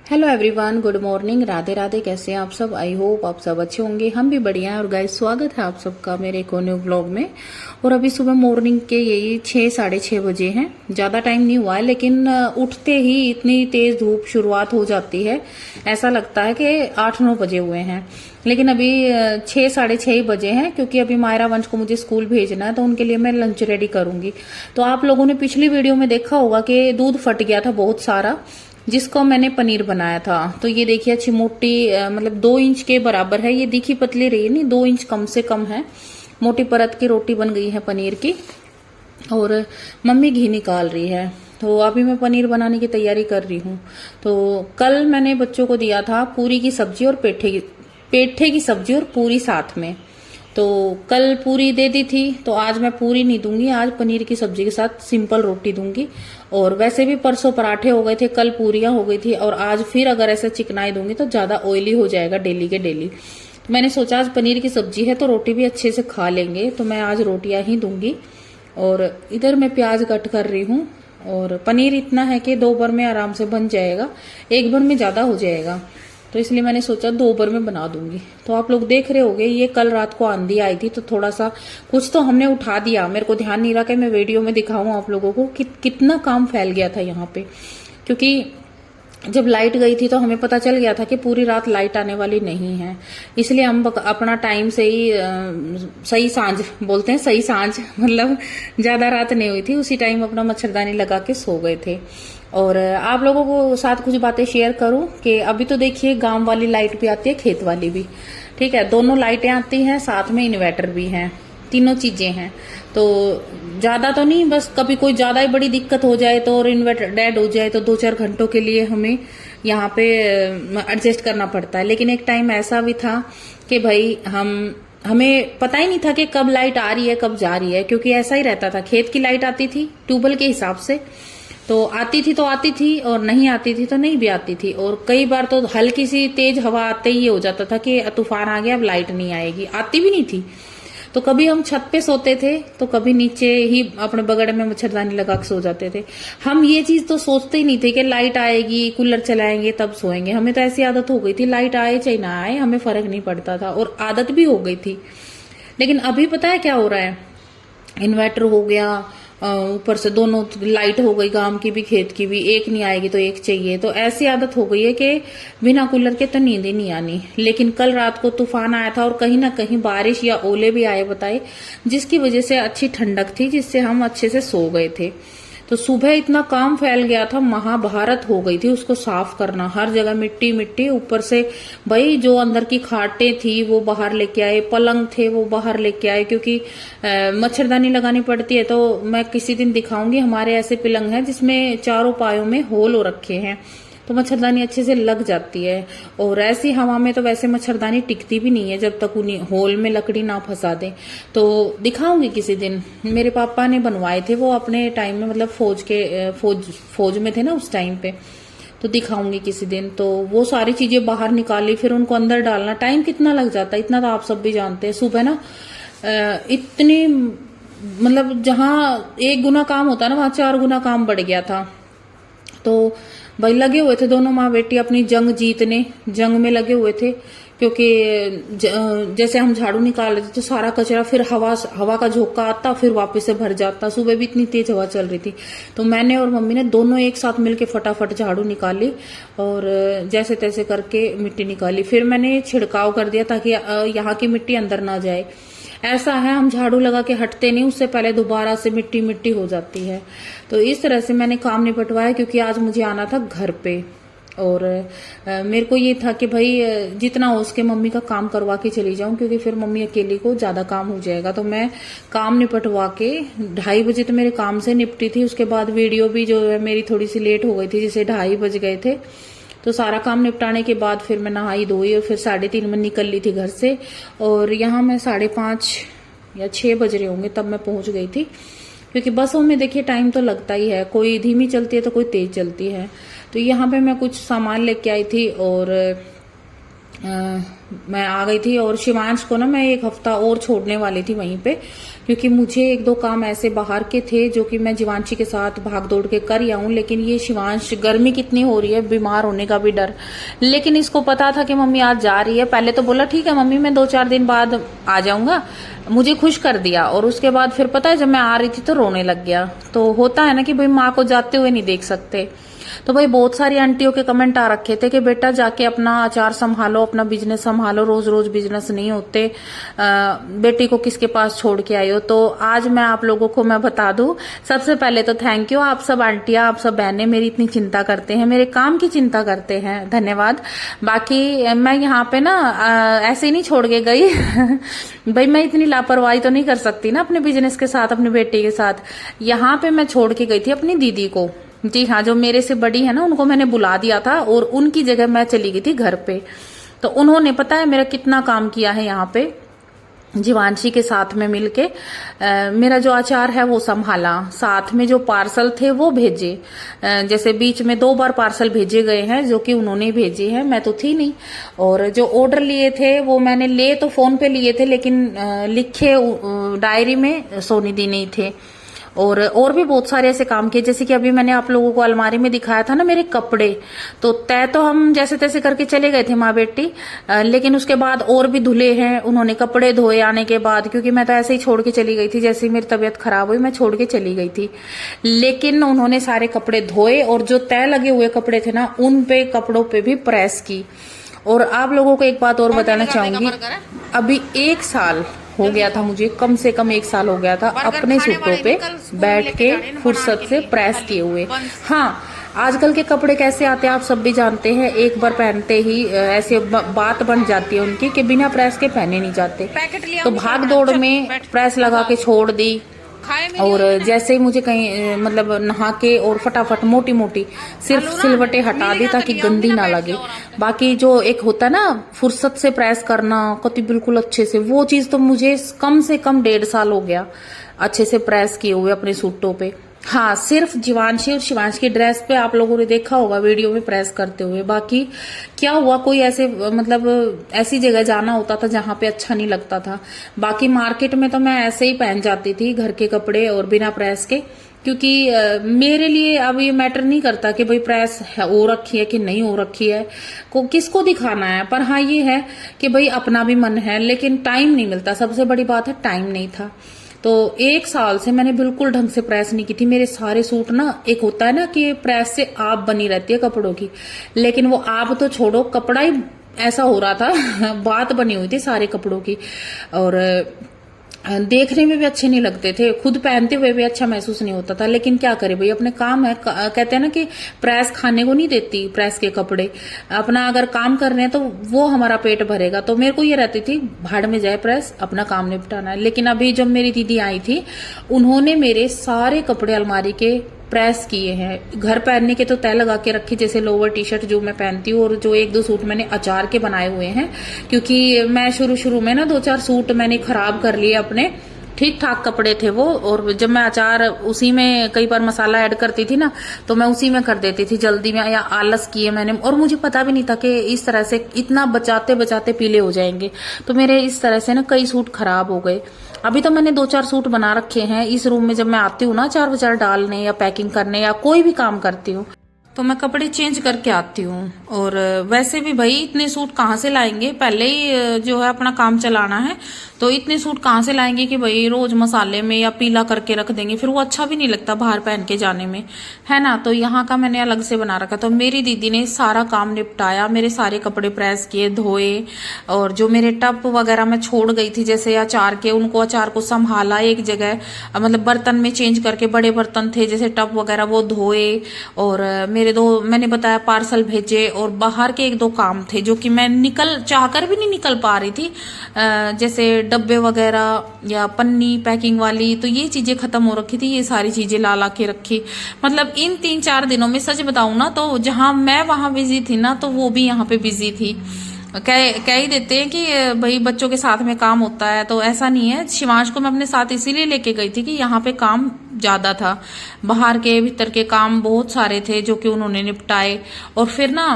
Hello everyone, good morning, Radhe Radhe. कैसे हैं आप सब? आई होप आप सब अच्छे होंगे। हम भी बढ़िया हैं। और गाइस, स्वागत है आप सबका मेरे एक न्यू व्लॉग में। और अभी सुबह मॉर्निंग के यही 6 साढ़े 6 बजे हैं। ज्यादा टाइम नहीं हुआ है, लेकिन उठते ही इतनी तेज धूप शुरुआत हो जाती है, ऐसा लगता है कि 8-9 बजे हुए हैं। लेकिन अभी 6 साढ़े 6 बजे हैं, क्योंकि अभी मायरा वंश को मुझे स्कूल भेजना है, तो उनके लिए मैं लंच रेडी करूंगी। तो आप लोगों ने पिछली वीडियो में देखा होगा कि दूध फट गया था बहुत सारा, जिसको मैंने पनीर बनाया था। तो ये देखिए, अच्छी मोटी मतलब 2 इंच के बराबर है। ये दिखी पतली रही नहीं, 2 इंच कम से कम है। मोटी परत की रोटी बन गई है पनीर की। और मम्मी घी निकाल रही है, तो अभी मैं पनीर बनाने की तैयारी कर रही हूँ। तो कल मैंने बच्चों को दिया था पूरी की सब्जी और पेठे की सब्जी और पूरी साथ में। तो कल पूरी दे दी थी, तो आज मैं पूरी नहीं दूंगी, आज पनीर की सब्जी के साथ सिंपल रोटी दूंगी। और वैसे भी परसों पराठे हो गए थे, कल पूरियां हो गई थी, और आज फिर अगर ऐसे चिकनाई दूंगी तो ज्यादा ऑयली हो जाएगा डेली के डेली। तो मैंने सोचा आज पनीर की सब्जी है तो रोटी भी अच्छे से खा लेंगे, तो मैं आज रोटियां ही दूंगी। और इधर मैं प्याज कट कर रही हूँ। और पनीर इतना है कि 2 बार में आराम से बन जाएगा, 1 बार में ज्यादा हो जाएगा, तो इसलिए मैंने सोचा 2 बार में बना दूंगी। तो आप लोग देख रहे होंगे, ये कल रात को आंधी आई थी, तो थोड़ा सा कुछ तो हमने उठा दिया। मेरे को ध्यान नहीं रहा कि मैं वीडियो में दिखाऊं आप लोगों को कितना काम फैल गया था यहाँ पे। क्योंकि जब लाइट गई थी तो हमें पता चल गया था कि पूरी रात लाइट आने वाली नहीं है, इसलिए हम अपना टाइम से ही सही सांझ बोलते हैं, सही सांझ मतलब ज्यादा रात नहीं हुई थी, उसी टाइम अपना मच्छरदानी लगा के सो गए थे। और आप लोगों को साथ कुछ बातें शेयर करूं कि अभी तो देखिए, गांव वाली लाइट भी आती है, खेत वाली भी, ठीक है, दोनों लाइटें आती हैं, साथ में इन्वर्टर भी है, तीनों चीजें हैं। तो ज्यादा तो नहीं, बस कभी कोई ज्यादा ही बड़ी दिक्कत हो जाए तो, और इन्वर्टर डेड हो जाए तो 2-4 घंटों के लिए हमें यहाँ पे एडजस्ट करना पड़ता है। लेकिन एक टाइम ऐसा भी था कि भाई हमें पता ही नहीं था कि कब लाइट आ रही है कब जा रही है, क्योंकि ऐसा ही रहता था। खेत की लाइट आती थी ट्यूबवेल के हिसाब से, तो आती थी तो आती थी, और नहीं आती थी तो नहीं भी आती थी। और कई बार तो हल्की सी तेज हवा आते ही हो जाता था कि तूफान आ गया, अब लाइट नहीं आएगी, आती भी नहीं थी। तो कभी हम छत पे सोते थे, तो कभी नीचे ही अपने बगड़ में मच्छरदानी लगा के सो जाते थे। हम ये चीज तो सोचते ही नहीं थे कि लाइट आएगी, कूलर चलाएंगे तब सोएंगे। हमें तो ऐसी आदत हो गई थी, लाइट आए चाहे ना आए हमें फर्क नहीं पड़ता था, और आदत भी हो गई थी। लेकिन अभी पता है क्या हो रहा है, इन्वर्टर हो गया, ऊपर से दोनों लाइट हो गई, गांव की भी खेत की भी, एक नहीं आएगी तो एक चाहिए। तो ऐसी आदत हो गई है कि बिना कूलर के तो नींद ही नहीं आनी। लेकिन कल रात को तूफान आया था, और कहीं ना कहीं बारिश या ओले भी आए बताए, जिसकी वजह से अच्छी ठंडक थी, जिससे हम अच्छे से सो गए थे। तो सुबह इतना काम फैल गया था, महाभारत हो गई थी उसको साफ करना, हर जगह मिट्टी मिट्टी। ऊपर से भाई जो अंदर की खाटें थी वो बाहर लेके आए, पलंग थे वो बाहर लेके आए, क्योंकि मच्छरदानी लगानी पड़ती है। तो मैं किसी दिन दिखाऊंगी, हमारे ऐसे पलंग है जिसमें चारों पायों में होल हो रखे हैं, तो मच्छरदानी अच्छे से लग जाती है। और ऐसी हवा में तो वैसे मच्छरदानी टिकती भी नहीं है जब तक उन्हें होल में लकड़ी ना फंसा दे। तो दिखाऊंगी किसी दिन। मेरे पापा ने बनवाए थे वो अपने टाइम में, मतलब फौज में थे ना उस टाइम पे, तो दिखाऊंगी किसी दिन। तो वो सारी चीजें बाहर निकाली, फिर उनको अंदर डालना, टाइम कितना लग जाता है, इतना तो आप सब भी जानते हैं। सुबह ना इतनी मतलब जहां 1 गुना काम होता है ना, वहां 4 गुना काम बढ़ गया था। तो भाई लगे हुए थे दोनों माँ बेटी अपनी जंग में लगे हुए थे। क्योंकि जैसे हम झाड़ू निकाल रहे थे तो सारा कचरा फिर हवा का झोंका आता, फिर वापस से भर जाता। सुबह भी इतनी तेज हवा चल रही थी, तो मैंने और मम्मी ने दोनों एक साथ मिलके फटाफट झाड़ू निकाली, और जैसे तैसे करके मिट्टी निकाली। फिर मैंने छिड़काव कर दिया ताकि यहाँ की मिट्टी अंदर ना जाए। ऐसा है, हम झाड़ू लगा के हटते नहीं, उससे पहले दोबारा से मिट्टी मिट्टी हो जाती है। तो इस तरह से मैंने काम निपटवाया, क्योंकि आज मुझे आना था घर पे। और मेरे को ये था कि भाई जितना हो उसके मम्मी का काम करवा के चली जाऊं, क्योंकि फिर मम्मी अकेली को ज्यादा काम हो जाएगा। तो मैं काम निपटवा के 2:30 बजे तो मेरे काम से निपटी थी। उसके बाद वीडियो भी जो है मेरी थोड़ी सी लेट हो गई थी, जिसे 2:30 बज गए थे। तो सारा काम निपटाने के बाद फिर मैं नहाई धोई, और फिर 3:30 में निकल ली थी घर से। और यहाँ मैं 5:30 या 6 बज रहे होंगे तब मैं पहुंच गई थी, क्योंकि बसों में देखिए टाइम तो लगता ही है, कोई धीमी चलती है तो कोई तेज चलती है। तो यहाँ पे मैं कुछ सामान लेके आई थी, और मैं आ गई थी। और शिवांश को ना मैं एक हफ्ता और छोड़ने वाली थी वहीं पे, क्योंकि मुझे एक दो काम ऐसे बाहर के थे जो कि मैं जीवांशी के साथ भाग दौड़ के कर ही आऊं। लेकिन ये शिवांश, गर्मी कितनी हो रही है, बीमार होने का भी डर। लेकिन इसको पता था कि मम्मी आज जा रही है। पहले तो बोला ठीक है मम्मी मैं 2-4 दिन बाद आ जाऊंगा, मुझे खुश कर दिया। और उसके बाद फिर पता है जब मैं आ रही थी तो रोने लग गया। तो होता है ना कि भाई माँ को जाते हुए नहीं देख सकते। तो भाई बहुत सारी आंटियों के कमेंट आ रखे थे कि बेटा जाके अपना अचार संभालो, अपना बिजनेस संभालो, रोज रोज बिजनेस नहीं होते, बेटी को किसके पास छोड़ के आई हो। तो आज मैं आप लोगों को मैं बता दूं, सबसे पहले तो थैंक यू आप सब आंटियां, आप सब बहनें मेरी इतनी चिंता करते हैं, मेरे काम की चिंता करते हैं, धन्यवाद। बाकी मैं यहाँ पे ना ऐसे ही नहीं छोड़ के गई भाई मैं इतनी लापरवाही तो नहीं कर सकती ना अपने बिजनेस के साथ, अपनी बेटी के साथ। यहाँ पे मैं छोड़ के गई थी अपनी दीदी को। जी हाँ, जो मेरे से बड़ी है ना उनको मैंने बुला दिया था और उनकी जगह मैं चली गई थी घर पे। तो उन्होंने पता है मेरा कितना काम किया है यहाँ पे, जीवांशी के साथ में मिलके मेरा जो अचार है वो संभाला, साथ में जो पार्सल थे वो भेजे। जैसे बीच में 2 बार पार्सल भेजे गए हैं जो कि उन्होंने भेजे हैं, मैं तो थी नहीं। और जो ऑर्डर लिए थे वो मैंने ले तो फोन पे लिए थे, लेकिन लिखे डायरी में सोनी दी नहीं थे। और भी बहुत सारे ऐसे काम किए, जैसे कि अभी मैंने आप लोगों को अलमारी में दिखाया था ना मेरे कपड़े, तो तय तो हम जैसे तैसे करके चले गए थे माँ बेटी, लेकिन उसके बाद और भी धुले हैं उन्होंने कपड़े धोए आने के बाद, क्योंकि मैं तो ऐसे ही छोड़ के चली गई थी। जैसे ही मेरी तबीयत खराब हुई मैं छोड़ के चली गई थी, लेकिन उन्होंने सारे कपड़े धोए और जो तय लगे हुए कपड़े थे ना उन पे कपड़ों पे भी प्रेस की। और आप लोगों को एक बात और बताना चाहूंगी, अभी 1 साल हो गया था मुझे, कम से कम 1 साल हो गया था अपने सूटों पे बैठ के फुर्सत से प्रेस किए हुए। हाँ, आजकल के कपड़े कैसे आते हैं आप सब भी जानते हैं, एक बार पहनते ही ऐसे बात बन जाती है उनकी कि बिना प्रेस के पहने नहीं जाते। तो भाग दौड़ में प्रेस लगा के छोड़ दी। और जैसे ही मुझे कहीं मतलब नहा के और फटाफट मोटी मोटी सिर्फ सिलवटें हटा दी ताकि गंदी ना लगे। बाकी जो एक होता है ना फुर्सत से प्रेस करना कति बिल्कुल अच्छे से, वो चीज तो मुझे कम से कम 1.5 साल हो गया अच्छे से प्रेस किए हुए अपने सूटों पे। हाँ, सिर्फ जीवांशी और शिवांश की ड्रेस पे आप लोगों ने देखा होगा वीडियो में प्रेस करते हुए। बाकी क्या हुआ, कोई ऐसे मतलब ऐसी जगह जाना होता था जहां पे अच्छा नहीं लगता था। बाकी मार्केट में तो मैं ऐसे ही पहन जाती थी घर के कपड़े और बिना प्रेस के, क्योंकि मेरे लिए अब ये मैटर नहीं करता कि भाई प्रेस हो रखी है कि नहीं हो रखी है, को किसको दिखाना है। पर हाँ ये है कि भाई अपना भी मन है, लेकिन टाइम नहीं मिलता, सबसे बड़ी बात है टाइम नहीं था। तो 1 साल से मैंने बिल्कुल ढंग से प्रेस नहीं की थी। मेरे सारे सूट ना, एक होता है ना कि प्रेस से आप बनी रहती है कपड़ों की, लेकिन वो आप तो छोड़ो, कपड़ा ही ऐसा हो रहा था बात बनी हुई थी सारे कपड़ों की। और देखने में भी अच्छे नहीं लगते थे, खुद पहनते हुए भी अच्छा महसूस नहीं होता था। लेकिन क्या करे भाई, अपने काम है। कहते हैं ना कि प्रेस खाने को नहीं देती, प्रेस के कपड़े अपना अगर काम कर रहे हैं तो वो हमारा पेट भरेगा। तो मेरे को ये रहती थी भाड़ में जाए प्रेस, अपना काम निपटाना है। लेकिन अभी जब मेरी दीदी आई थी उन्होंने मेरे सारे कपड़े अलमारी के प्रेस किए हैं। घर पहनने के तो तय लगा के रखे, जैसे लोअर टी शर्ट जो मैं पहनती हूँ, और जो 1-2 सूट मैंने अचार के बनाए हुए हैं, क्योंकि मैं शुरू में ना 2-4 सूट मैंने खराब कर लिए अपने, ठीक ठाक कपड़े थे वो। और जब मैं अचार उसी में कई बार मसाला ऐड करती थी ना, तो मैं उसी में कर देती थी जल्दी में, या आलस किए मैंने। और मुझे पता भी नहीं था कि इस तरह से इतना बचाते बचाते पीले हो जाएंगे। तो मेरे इस तरह से ना कई सूट खराब हो गए। अभी तो मैंने 2-4 सूट बना रखे हैं इस रूम में। जब मैं आती हूँ ना अचार वचार डालने या पैकिंग करने या कोई भी काम करती हूँ, तो मैं कपड़े चेंज करके आती हूँ। और वैसे भी भाई इतने सूट कहाँ से लाएंगे, पहले ही जो है अपना काम चलाना है, तो इतने सूट कहाँ से लाएंगे कि भाई रोज मसाले में या पीला करके रख देंगे, फिर वो अच्छा भी नहीं लगता बाहर पहन के जाने में, है ना। तो यहाँ का मैंने अलग से बना रखा। तो मेरी दीदी ने सारा काम निपटाया, मेरे सारे कपड़े प्रेस किए, धोए, और जो मेरे टब वगैरह मैं छोड़ गई थी जैसे अचार के, उनको अचार को संभाला एक जगह, मतलब बर्तन में चेंज करके, बड़े बर्तन थे जैसे टब वगैरह वो धोए। और मैंने बताया पार्सल भेजे, और बाहर के 1-2 काम थे जो कि मैं चाहकर भी नहीं निकल पा रही थी, जैसे डब्बे वगैरह या पन्नी पैकिंग वाली, तो ये चीजें खत्म हो रखी थी। ये सारी चीजें ला के रखी। मतलब इन 3-4 दिनों में सच बताऊं ना, तो जहां मैं वहां बिजी थी ना, तो वो भी यहाँ पे बिजी थी। कह ही देते हैं कि भाई बच्चों के साथ में काम होता है, तो ऐसा नहीं है। शिवांश को मैं अपने साथ इसीलिए लेके गई थी कि यहाँ पे काम ज्यादा था, बाहर के भीतर के काम बहुत सारे थे जो कि उन्होंने निपटाए। और फिर ना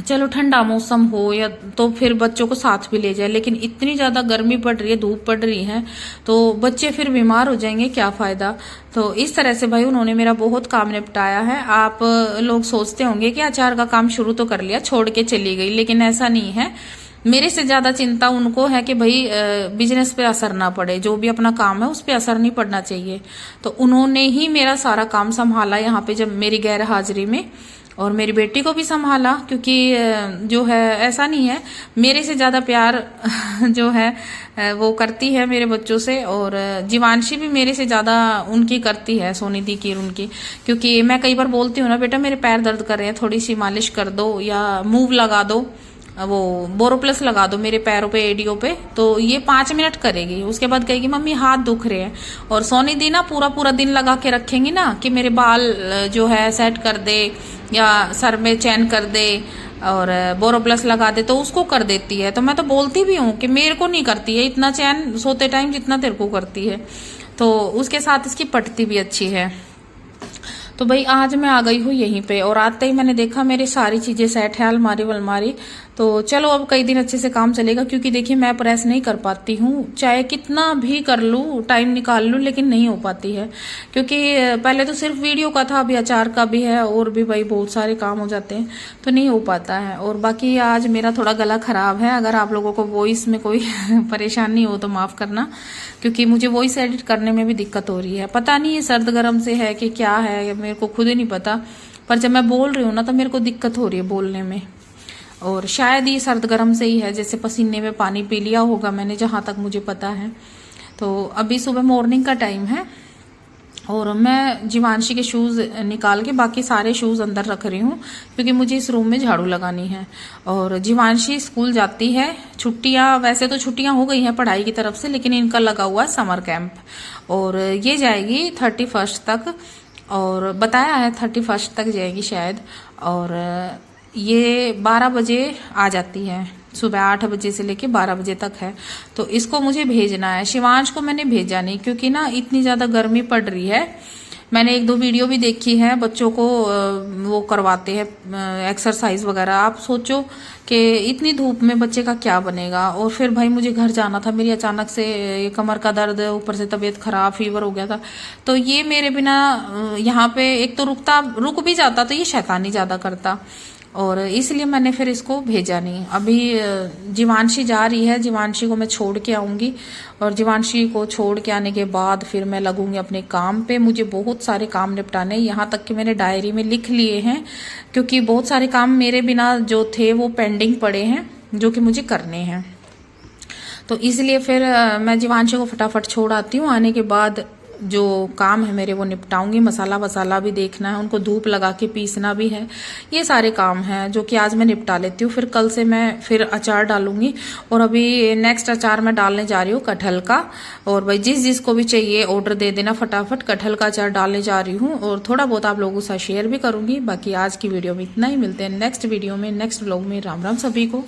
चलो ठंडा मौसम हो या तो फिर बच्चों को साथ भी ले जाए, लेकिन इतनी ज्यादा गर्मी पड़ रही है, धूप पड़ रही है, तो बच्चे फिर बीमार हो जाएंगे, क्या फायदा। तो इस तरह से भाई उन्होंने मेरा बहुत काम निपटाया है। आप लोग सोचते होंगे कि अचार का काम शुरू तो कर लिया, छोड़ के चली गई, लेकिन ऐसा नहीं है। मेरे से ज्यादा चिंता उनको है कि भाई बिजनेस पे असर ना पड़े, जो भी अपना काम है उस पे असर नहीं पड़ना चाहिए। तो उन्होंने ही मेरा सारा काम संभाला यहाँ पे, जब मेरी गैर हाजिरी में, और मेरी बेटी को भी संभाला, क्योंकि जो है ऐसा नहीं है, मेरे से ज्यादा प्यार जो है वो करती है मेरे बच्चों से, और जीवांशी भी मेरे से ज्यादा उनकी करती है, सोनी दी की उनकी। क्योंकि मैं कई बार बोलती हूँ ना, बेटा मेरे पैर दर्द कर रहे हैं, थोड़ी सी मालिश कर दो या मूव लगा दो, वो बोरोप्लस लगा दो मेरे पैरों पे, एडियो पे, तो ये 5 मिनट करेगी। उसके बाद कहेगी मम्मी हाथ दुख रहे हैं। और सोनी दी ना पूरा पूरा दिन लगा के रखेंगी ना कि मेरे बाल जो है सेट कर दे या सर में चैन कर दे और बोरोप्लस लगा दे, तो उसको कर देती है। तो मैं तो बोलती भी हूँ कि मेरे को नहीं करती है इतना चैन सोते टाइम जितना तेरे को करती है। तो उसके साथ इसकी पटती भी अच्छी है। तो भाई आज मैं आ गई हूँ यहीं पे, और आते ही मैंने देखा मेरी सारी चीजें सेट है, अलमारी वलमारी। तो चलो अब कई दिन अच्छे से काम चलेगा, क्योंकि देखिए मैं प्रेस नहीं कर पाती हूँ, चाहे कितना भी कर लूँ, टाइम निकाल लूँ, लेकिन नहीं हो पाती है। क्योंकि पहले तो सिर्फ वीडियो का था, अभी अचार का भी है, और भी भाई बहुत सारे काम हो जाते हैं, तो नहीं हो पाता है। और बाकी आज मेरा थोड़ा गला खराब है, अगर आप लोगों को वॉइस में कोई परेशानी हो तो माफ करना, क्योंकि मुझे वॉइस एडिट करने में भी दिक्कत हो रही है। पता नहीं ये सर्द गर्म से है कि क्या है, मेरे को खुद ही नहीं पता, पर जब मैं बोल रही हूँ ना तो मेरे को दिक्कत हो रही है बोलने में। और शायद ये सर्द गर्म से ही है, जैसे पसीने में पानी पी लिया होगा मैंने, जहां तक मुझे पता है। तो अभी सुबह मॉर्निंग का टाइम है, और मैं जीवांशी के शूज निकाल के बाकी सारे शूज अंदर रख रही हूँ, क्योंकि मुझे इस रूम में झाड़ू लगानी है। और जीवांशी स्कूल जाती है, छुट्टियां, वैसे तो छुट्टियां हो गई हैं पढ़ाई की तरफ से, लेकिन इनका लगा हुआ है समर कैंप, और ये जाएगी 31 तक, और बताया है 31 तक जाएगी शायद। और ये 12 बजे आ जाती है, सुबह 8 बजे से लेके 12 बजे तक है। तो इसको मुझे भेजना है। शिवांश को मैंने भेजा नहीं, क्योंकि ना इतनी ज्यादा गर्मी पड़ रही है। मैंने 1-2 वीडियो भी देखी है, बच्चों को वो करवाते हैं एक्सरसाइज वगैरह। आप सोचो कि इतनी धूप में बच्चे का क्या बनेगा। और फिर भाई मुझे घर जाना था, मेरी अचानक से कमर का दर्द, ऊपर से तबीयत खराब, फीवर हो गया था। तो ये मेरे बिना यहाँ पे एक तो रुक भी जाता तो ये शैतानी ज्यादा करता, और इसलिए मैंने फिर इसको भेजा नहीं। अभी जीवांशी जा रही है, जीवांशी को मैं छोड़ के आऊंगी, और जीवांशी को छोड़ के आने के बाद फिर मैं लगूंगी अपने काम पे। मुझे बहुत सारे काम निपटाने, यहाँ तक कि मैंने डायरी में लिख लिए हैं, क्योंकि बहुत सारे काम मेरे बिना जो थे वो पेंडिंग पड़े हैं, जो कि मुझे करने हैं। तो इसलिए फिर मैं जीवांशी को फटाफट छोड़ आती हूँ। आने के बाद जो काम है मेरे वो निपटाऊंगी। मसाला वसाला भी देखना है, उनको धूप लगा के पीसना भी है, ये सारे काम हैं जो कि आज मैं निपटा लेती हूँ। फिर कल से मैं फिर अचार डालूंगी, और अभी नेक्स्ट अचार मैं डालने जा रही हूँ कटहल का। और भाई जिसको भी चाहिए ऑर्डर दे देना फटाफट, कटहल का अचार डालने जा रही हूँ, और थोड़ा बहुत आप लोगों के साथ शेयर भी करूंगी। बाकी आज की वीडियो में इतना ही, मिलते हैं नेक्स्ट वीडियो में, नेक्स्ट व्लॉग में। राम राम सभी को।